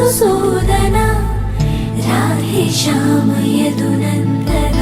మధుసూదన రాధే శ్యామ యదునందన.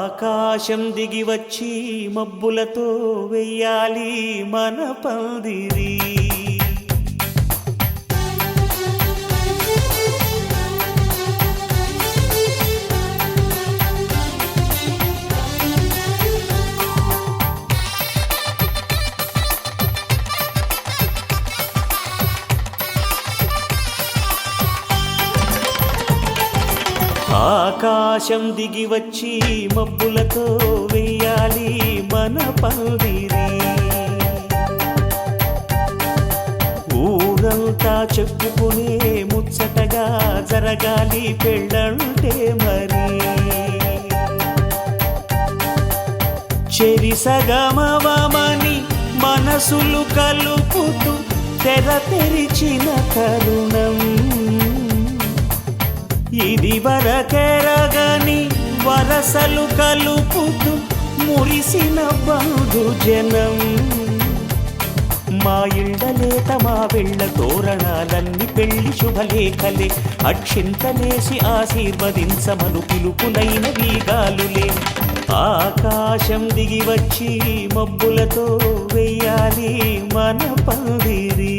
ఆకాశం దిగి వచ్చి మబ్బులతో వెయ్యాలి మన పందిరి. ఆకాశం దిగి వచ్చి మబ్బులతో వెయ్యాలి మన పందిరి. ఊరంతా చెప్పుకునే ముచ్చటగా జరగాలి పెళ్ళంటే మరి. చెరిసగమవమని మనసులు కలుపుతూ తెర తెరిచిన తరుణం ఇది. వరకెరగని వరసలు కలుపుతూ మురిసిన బంధు జనం మా ఇళ్ళలేత మా వెళ్ళ తోరణాలన్నీ పెళ్లి శుభలేఖలే అక్షింతలేసి ఆశీర్వదించమను పిలుపులైన వీగాలులే ఆకాశం దిగి వచ్చి మబ్బులతో వెయ్యాలి మన పందిరి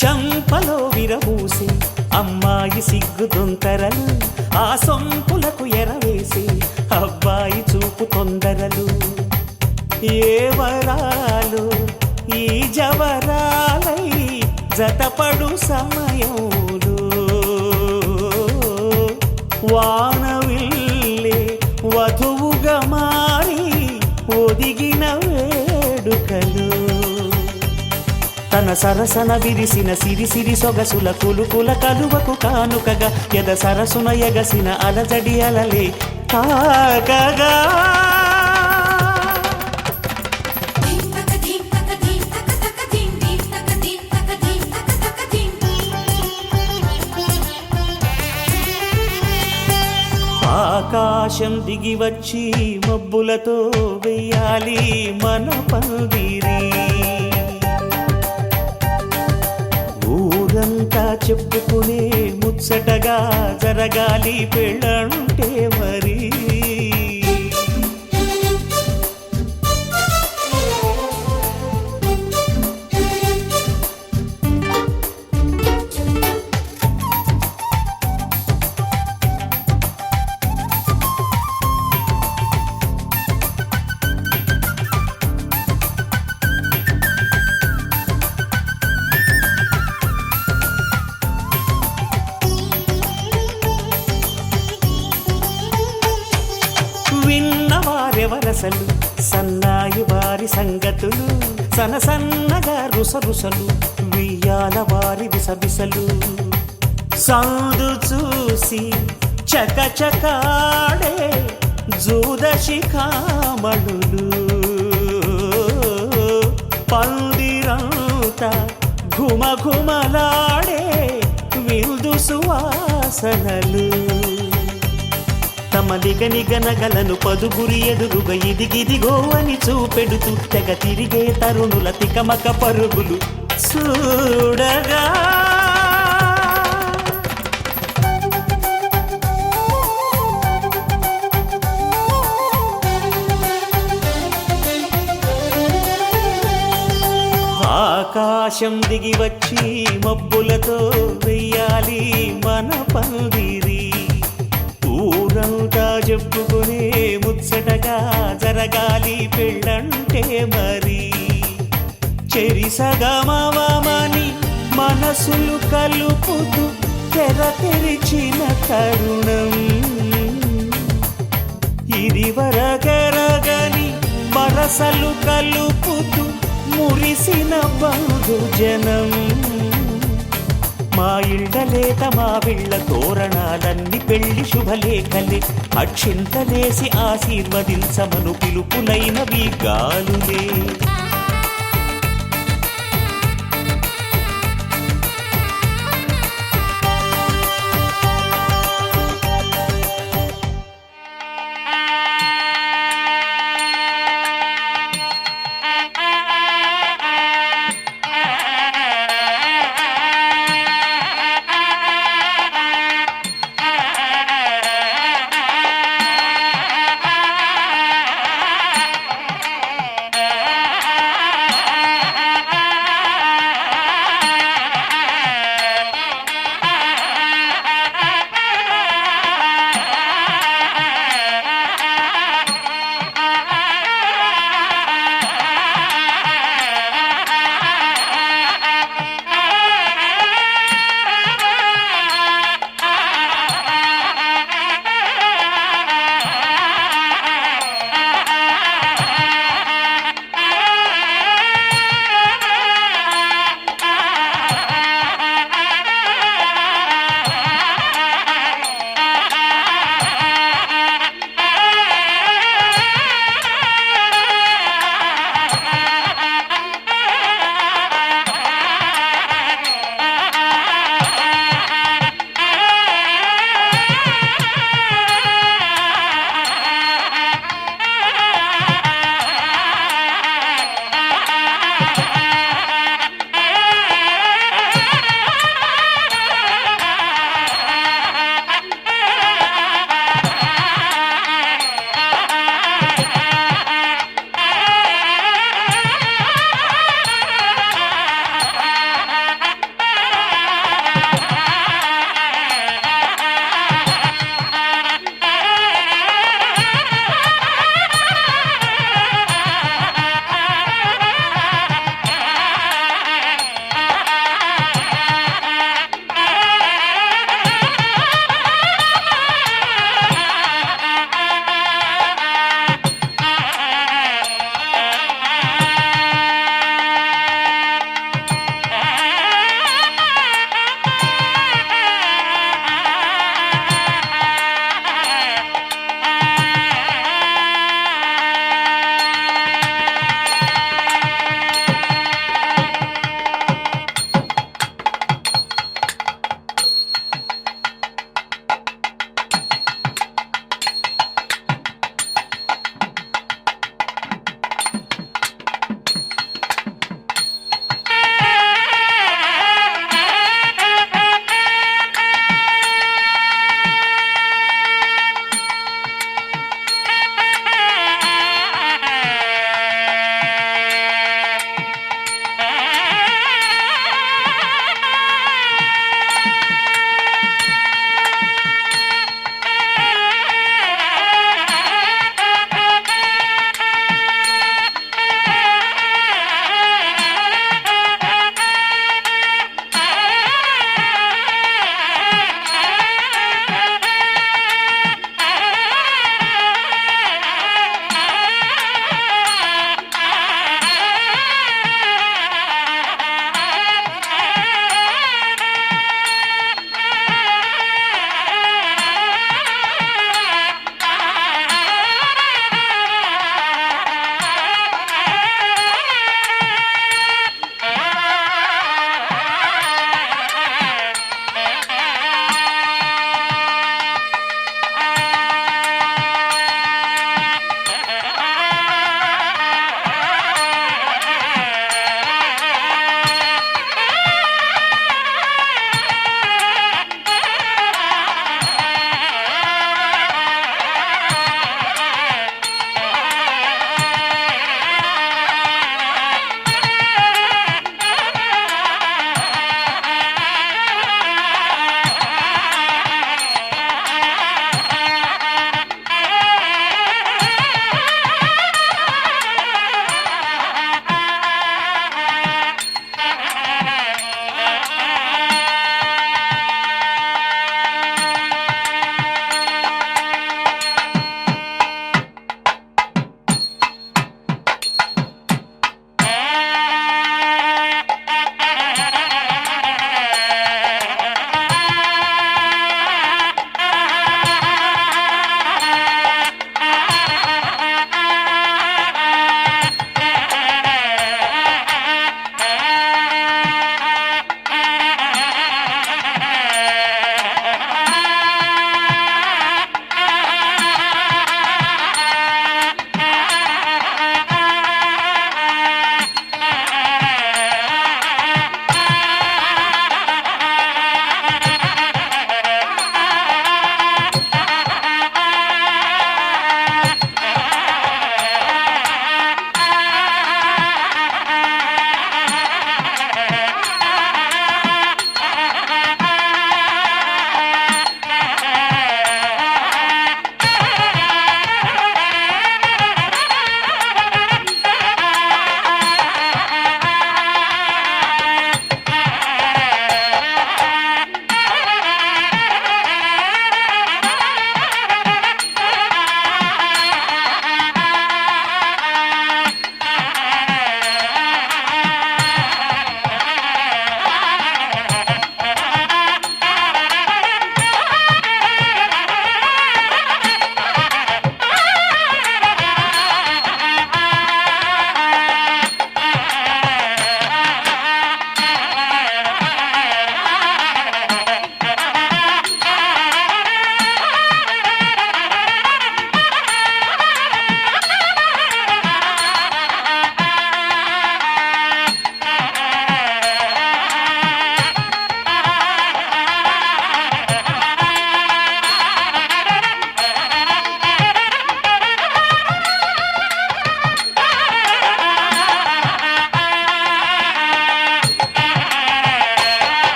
చంపలో విరబూసి అమ్మాయి సిగ్గు దొంతరలు ఆ సొంపులకు ఎరవేసి అబ్బాయి చూపు తొందరలు ఏ వరాలు ఈ జవరాలై జతపడు సమయంలో వానవిల్లే వధువుగా మారి ఒదిగిన వేడుకలు తన సరసన విరిసిన సిరిసిరి సొగసుల కులుకుల కలువకు కానుకగా ఎద సరసున ఎగసిన అలజడి అలలే తాకగా ఆకాశం దిగి వచ్చి మబ్బులతో వెయ్యాలి మన పందిరి ఊరంతా చెప్పుకునే ముచ్చటగా జరగాలి పెళ్ళంటే మరి విన్నవారెవరసలు సన్నాయి వారి సంగతులు సన్నగా రుసరుసలు వియ్యాల వారి విసబిసలు సందు చూసి చకచకాడే జూదశిఖామణులు పందిరంతా ఘుమఘుమలాడే విందు సువాసనలు తమ నిగనగలను పదుగురి ఎదురుగా ఇదిగిదిగో అని చూపెడుతూ తెగ తిరిగే తరుణుల తికమక పరుగులు చూడగా ఆకాశం దిగి వచ్చి మబ్బులతో వెయ్యాలి మన పందిరి ఊరంతా చెప్పుకునే ముచ్చటగా జరగాలి పెళ్ళంటే మరి చెరిసగమవమని మనసులు కలుపుతూ తెర తెరిచిన తరుణం ఇది వరకెరగని వరసలు కలుపుతూ మురిసిన బంధుజనం మా ఇళ్ళలేత మా వీళ్ళ తోరణాలన్నీ పెళ్లి శుభలేఖలే అక్షింతలేసి ఆశీర్వదించమను పిలుపులైనవి గాలులే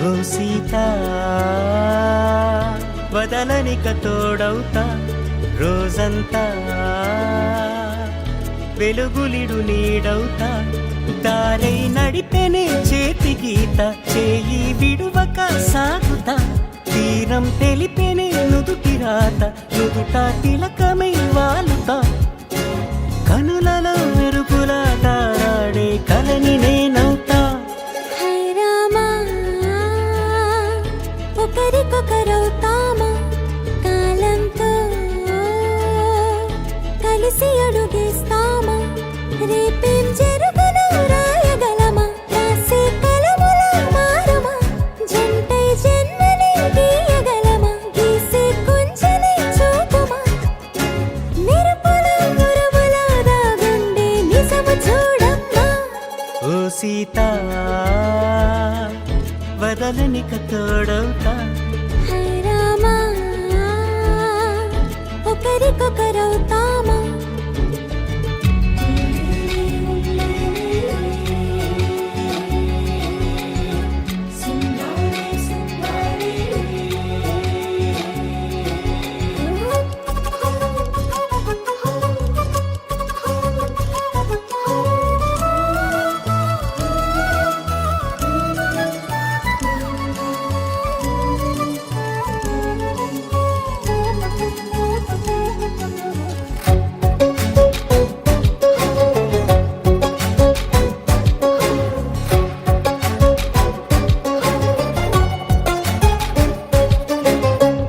ఓ సీత వదలనిక తోడవుతా రోజంతా వెలుగులిడు నీడవుతా దారై నడిపెనే చేతి గీత చేయి విడువక సాగుతా తీరం తెలిపెనే నుదుటి రాత నుదుట తిలకమై వాలుతా కనులలో మెరుపులా తారాడే కలని నేనవుతా హై రామా ఒకరికొకరవుతామా కాలంతో కలిసి అడుగేస్తామా రేపేం జరుగునో రాయగలమా రాసే కలములా మారుమా జంటై జన్మని గీయగలమా గీసే కుంచెని చూపుమా మెరుపుల మురుములా దాగుండే నిజము చూడమ్మా ఓ సీత వదలనిక తోడవుతా హై రామా ఒకరికొకరవుతామా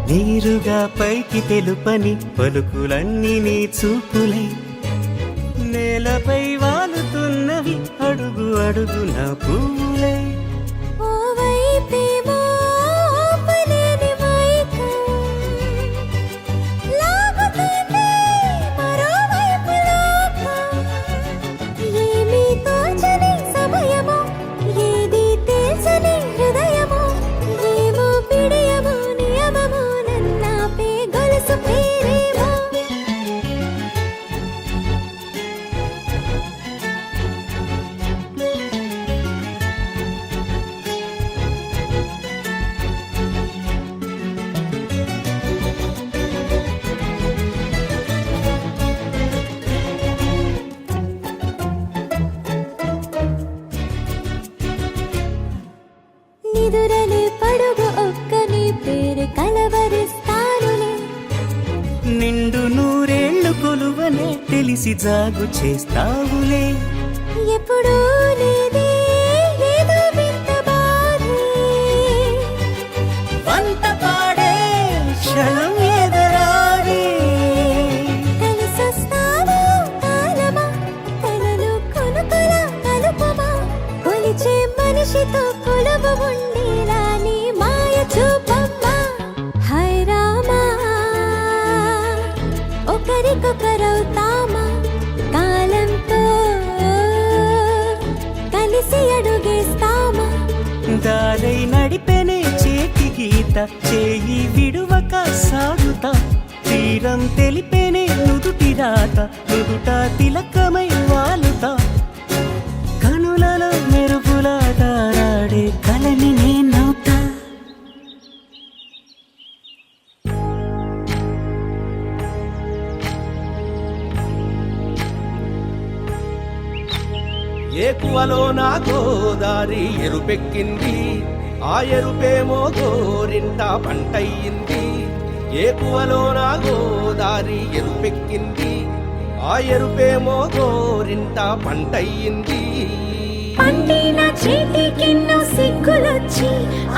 నీరుగా పైకి తెలుపని పలుకులన్నీ నీ చూపులై నేలపై వాలుతున్నవి అడుగు అడుగున పూలై ఓ వైపేమో ఆపలేని మైకం లాగుతుంది మరోవైపు లోకం ఏమీ తోచని సమయమో ఏది తేల్చని హృదయమో ఏమో పిడియమో నియమమో నన్నాపే గొలుసు పేరేమో నిదురలే పడుగు ఒక్కని పేరు కలవరిస్తానులే నిండు నూరేళ్లు కొలువనే తెలిసి జాగు చేస్తావులే ఎప్పుడూ లేదే ఏదో వింత బాధే వంత పాడే క్షణం ఎదరాడే కలిసొస్తావో కాలమా కలలు కొనుకల కలుపమా కొలిచే మనిషితో కొలువు ఉండేలా నీ మాయ చూపమ్మా హై రామా ఒకరికొకరవుతామా కాలంతో కలిసి అడుగేస్తామా దారై నడిపెనే చేతి గీత చేయి విడువక సాగుతా తీరం తెలిపెనే నుదుటి రాత నుదుట తిలకమై వాలుతా కనులలో మెరుపులా తారాడే కలని నేనవుతా ఏకువలో నా గోదారి ఎరుపెక్కింది ఆ ఎరుపేమో గోరింట పంటయ్యింది ఏకువలో నా గోదారి ఎరుపెక్కింది ఆ ఎరుపేమో గోరింట పంటయ్యింది పండిన చేతికెన్నో సిగ్గులొచ్చి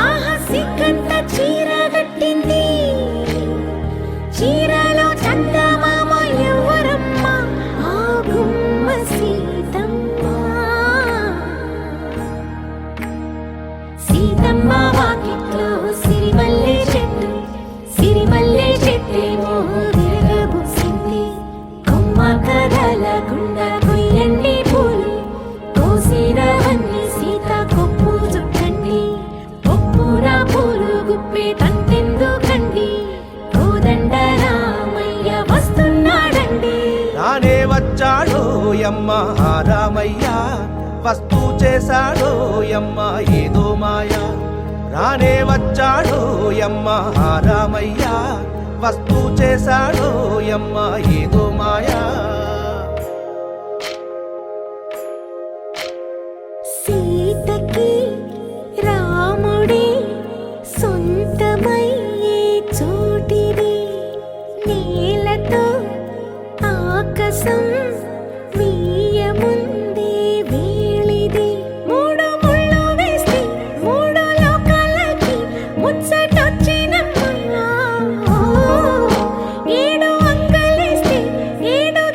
ఆహా సిగ్గంత చీర కట్టింది చీరలో చందమామ ఎవరమ్మ ఆ గుమ్మ సీతమ్మ సీతమ్మ వాకిట్లో సిరిమల్లె చెట్టేమో విరగబూసింది కొమ్మ కదలకుండా కొయ్యండి పూలు కోసినవన్నీ సీత కొప్పు చుట్టండి కొప్పున పూలు గుప్పే తంతెందుకండి కోదండ రామయ్య వస్తున్నాడండి రానే వచ్చాడో యమ్మ ఆ రామయ్య వస్తూ చేశాడో యమ్మ ఏదో మాయ రానే వచ్చాడో యమ్మ ఆ రామయ్య వస్తూ చేశాడో యమ్మ ఏదో మాయా సీతకి రాముడే సొంతమయ్యే చోటిది నేలతో ఆకాశం వీయముందే వేళిది మూడు ముళ్ళు వేస్తే మూడు లోకాలకి ముచ్చటొచ్చినమ్మా ఏడు అంకలేస్తే ఏడు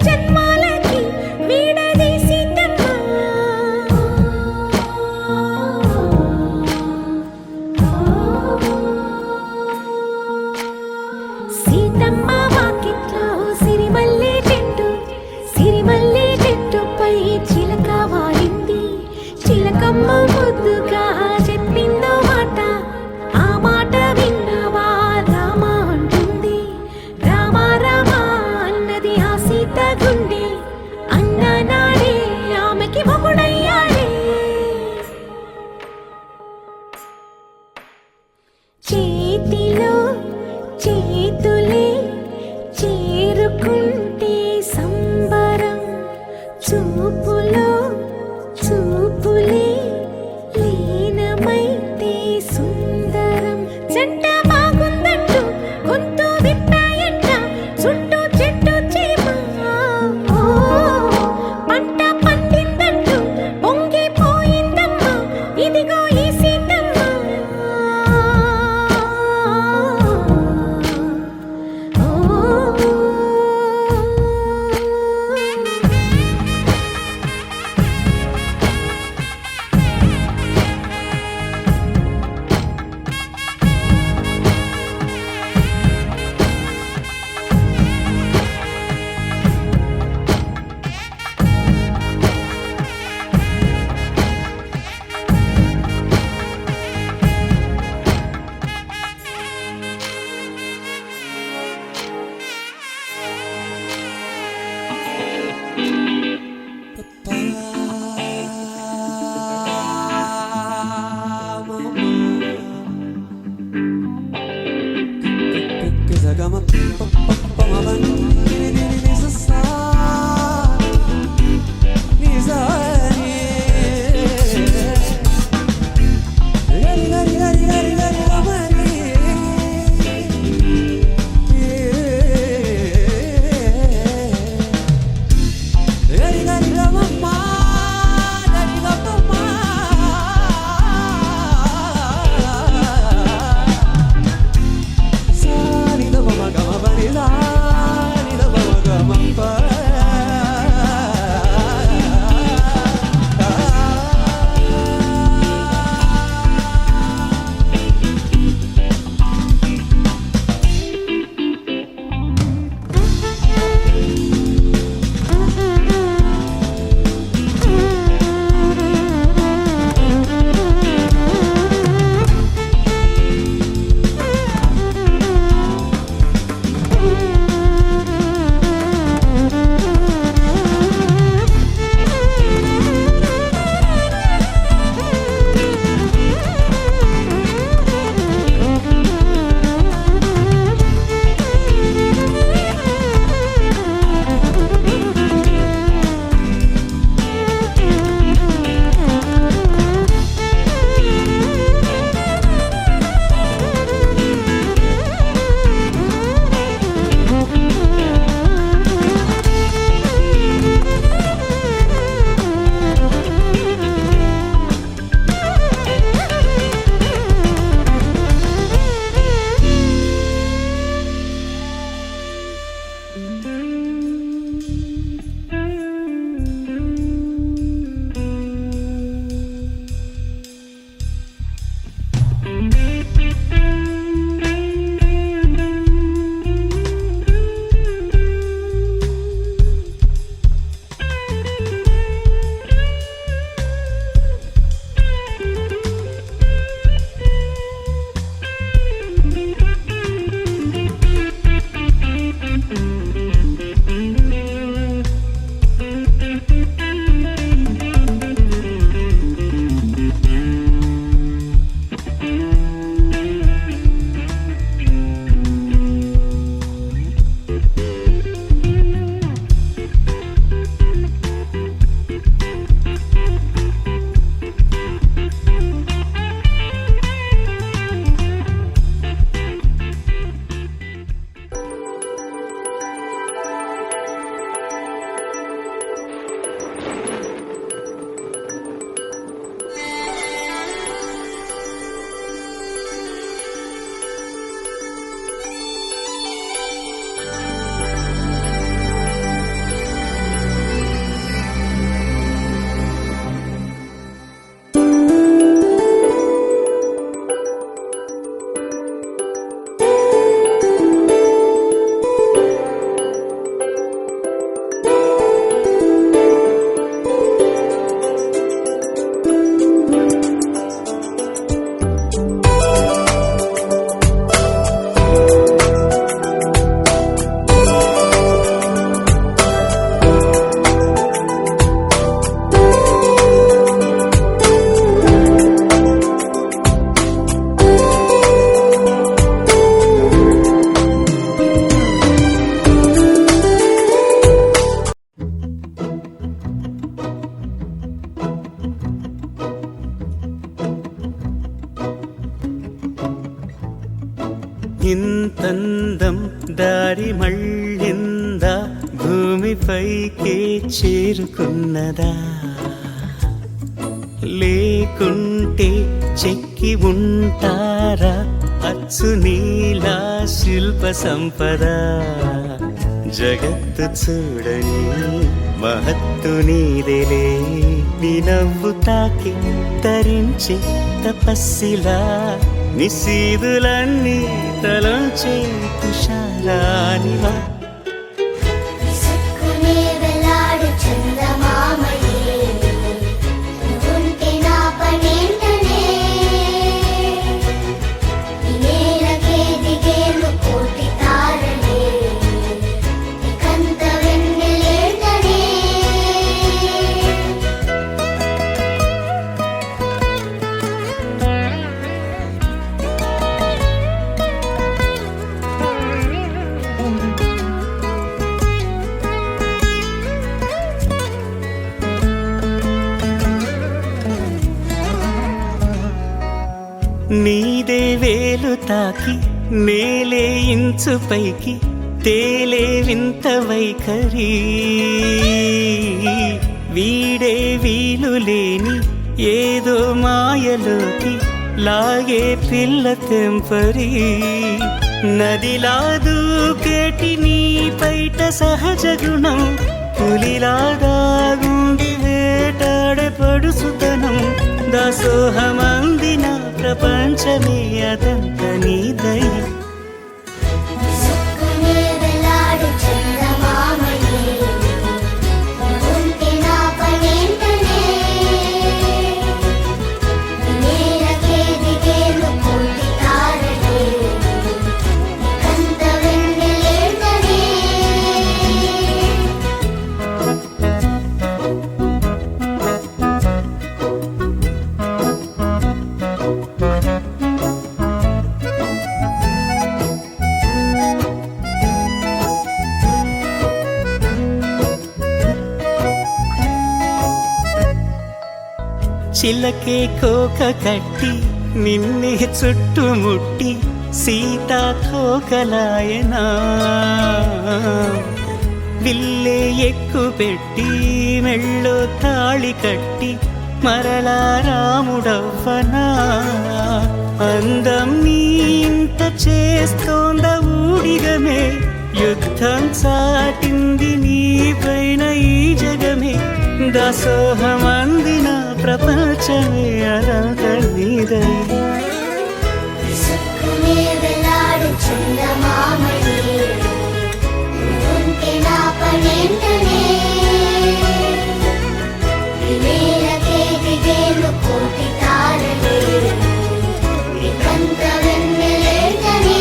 ఇంతందం దారి మళ్ళిందా భూమిపైకే చేరుకున్నదా లేకుంటే చెక్కి ఉంటారా అచ్చు నీలా శిల్ప సంపద జగత్తు చూడని మహత్తు నీదేలే నీ నవ్వు తాకి తరించి తపస్సిలా నిశీదులన్నీ తలంచే తుషారానివా విసుక్కునే వెలాడు చందమామయే నువ్వుంటే నా పనేంటనే ఈ నేలకే దిగేలు కోటి తారలే నీకంత వెన్నెలేటనే నీదే వేలు తాకి నేలే ఇంచు పైకి తేలే వింత వైఖరి వీడే వీలు లేని ఏదో మాయలోకి లాగే పిల్ల తెంపరి నదిలా దూకేటి నీ పైట సహజ గుణం పులిలా దాగుండి వేటాడే పడుసుతనం దాసోహమందిన ప్రపంచమే అదంత నీదై విసుక్కునే వెలాడు చందమామయే నువ్వుంటే నా పనేంటనే ఈ నేలకే దిగేలు కోటి తారలే నీకంత వెన్నెలేటనే చిలకే కోక కట్టి నిన్నే చుట్టుముట్టి సీతా కోకలాయనా విల్లే ఎక్కు పెట్టి మెళ్ళో తాళి కట్టి మరలా రాముడవ్వనా అందం నీ ఇంత చేస్తోంద ఊడిగమే యుద్ధం చాటింది నీ పైన ఈ జగమే దాసోహమందిన ప్రపంచమే అదంత నీదై విసుక్కునే వెలాడు చందమామయే నువ్వుంటే నా పనేంటనే ఈ నేలకే దిగేలు కోటి తారలే నీకంత వెన్నెలేటనే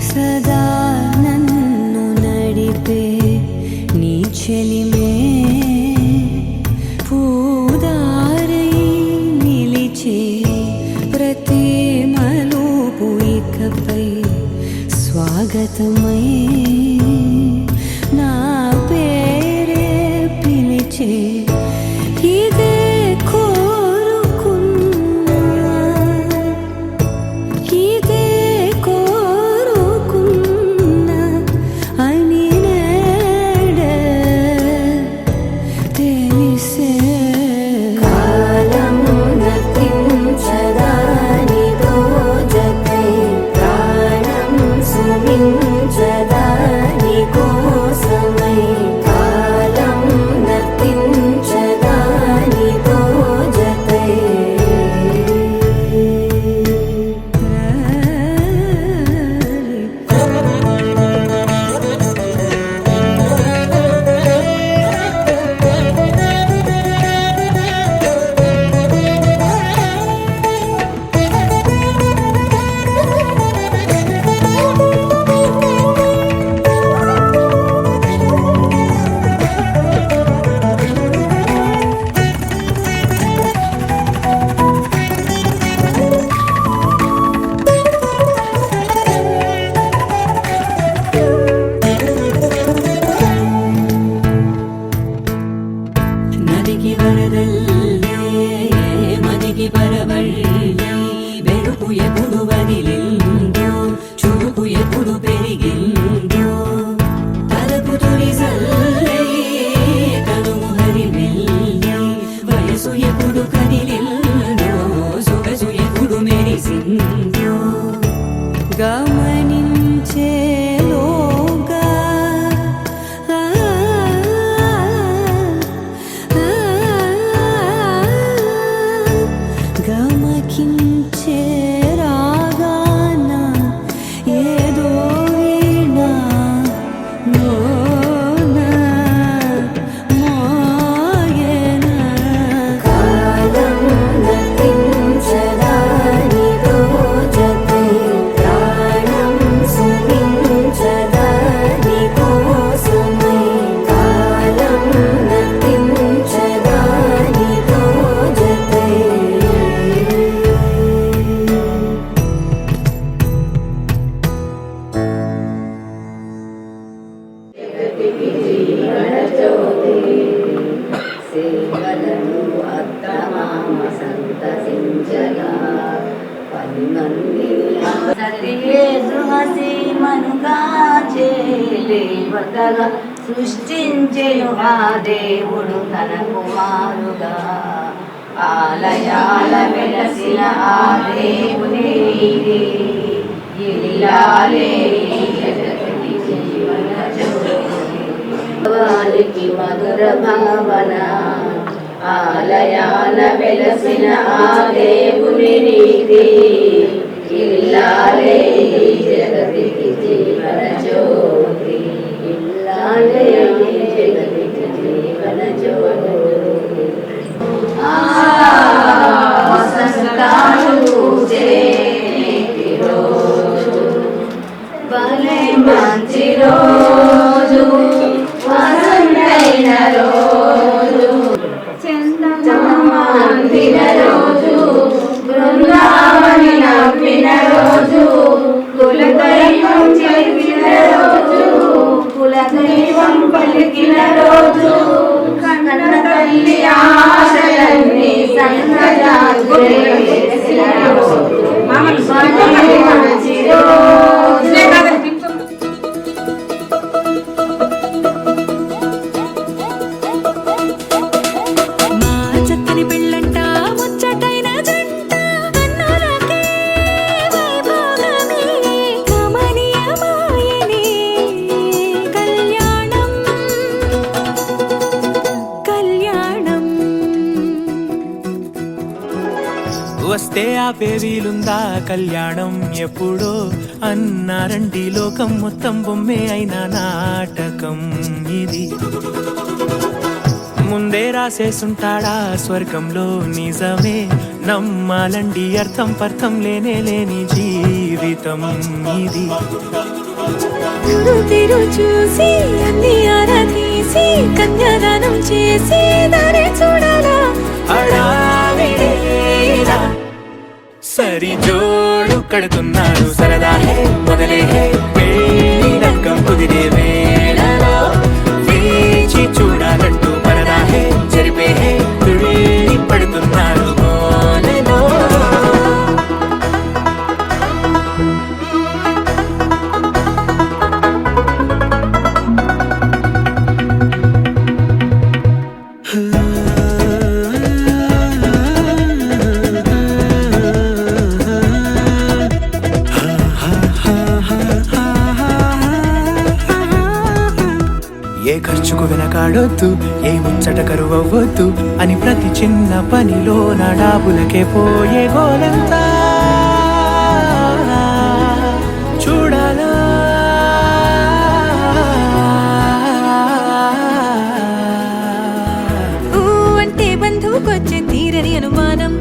సదా నన్ను నడిపే నీ చెలిమే పూదారై నిలిచే ప్రతి మలుపు ఇకపై స్వాగతమై నా పేరే పిలిచే ఇదే కోరుకున్నా ఇదే కోరుకున్నా అని నేడే తెలిసే కాలము నతించదాని దోజకై ప్రాణం సుమించదాని కౌగిలిలో సొగసు ఎప్పుడు మెరిసిందో గమనించేలోగా గమకించే రాగాన ఏదో వీణ మోన మోయన కాలం నతించదానితో జతే ప్రాణం సుమించదాని కోసమై కాలం నతించదానితో జతే సేవలను అత్తమామ సంతసించగా 10 మంది హసీమనుగా చేలేవతగా సృష్టించెను ఆ దేవుడు తన కుమారుగా ఆలయాల వెలసిన ఆ దేవుని ఇల్లాలే జగతికి జీవన వారికి మధుర భావన ఆలయాన వెలసిన ఆ దేవుని నీతి ఇల్లాలే జగతికి జీవన జ్యోతి ఇల్లాలే జగతికి జీవన జ్యోతి సంతాలు చేతి రోజు భలే మంచి రోజు వసంతైన రోజు చందమాందిన రోజు బృందావని నవ్విన రోజు కులదైవం చెలిపిన రోజు కులదైవం పలికిన రోజు కన్న తల్లి ఆశలన్నీ సంగజాతులే వెలిసిన రోజు భలే మంచి రోజు మా చక్కని పెళ్ళంట ముచ్చటైన జంట కన్నులకే వైభోగమే కమనీయమాయనే కళ్యాణం కళ్యాణం వస్తే ఆపే వీలుందా కళ్యాణం ఎప్పుడో అన్నారండి లోకం మొత్తం బొమ్మే అయిన నాటకం ఇది ముందే రాసేసుంటాడా స్వర్గంలో నిజమే నమ్మాలండి అర్థం పర్థం లేనే లేని జీవితం ఇది గురు తిరు చూసి అన్ని ఆరాధీసి కన్యాదానం చేసి దారి చూడాలా హడావిడిలా సరి జోడు కడుతున్నారు సరదా హే మొదలే హే పెళ్లి రంగం కుదిరే వేళలో వేచి చూడాలంటూ పరదా హే జరిపే హే తుళ్ళి పడుతున్నారు గోలలో ఏ ఖర్చుకు వెనకాడొద్దు ఏ ముచ్చట కరువవ్వద్దు అని ప్రతి చిన్న పనిలో నా డాబులకే పోయే గోలంతా చూడాలా ఊ అంటే బంధువుకొచ్చే తీరని అనుమానం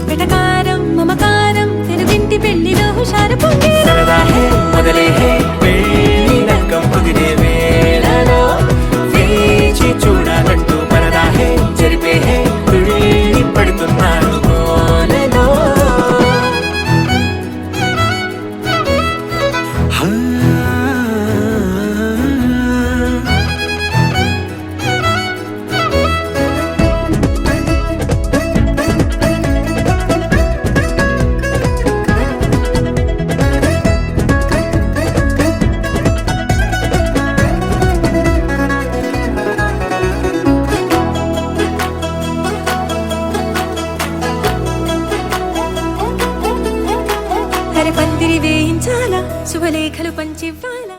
వెటకారం మమకారం తెలుగింటి పెళ్లిలో హుషారు పొంగే సరదా హే మొదలే హే పెళ్లి రంగం కుదిరే వేళలో వేచి చూడాలంటూ పరదా హే జరిపే హే తుళ్ళి పడుతున్నారు గోలలో శుభలేఖలు పంచివ్వాలా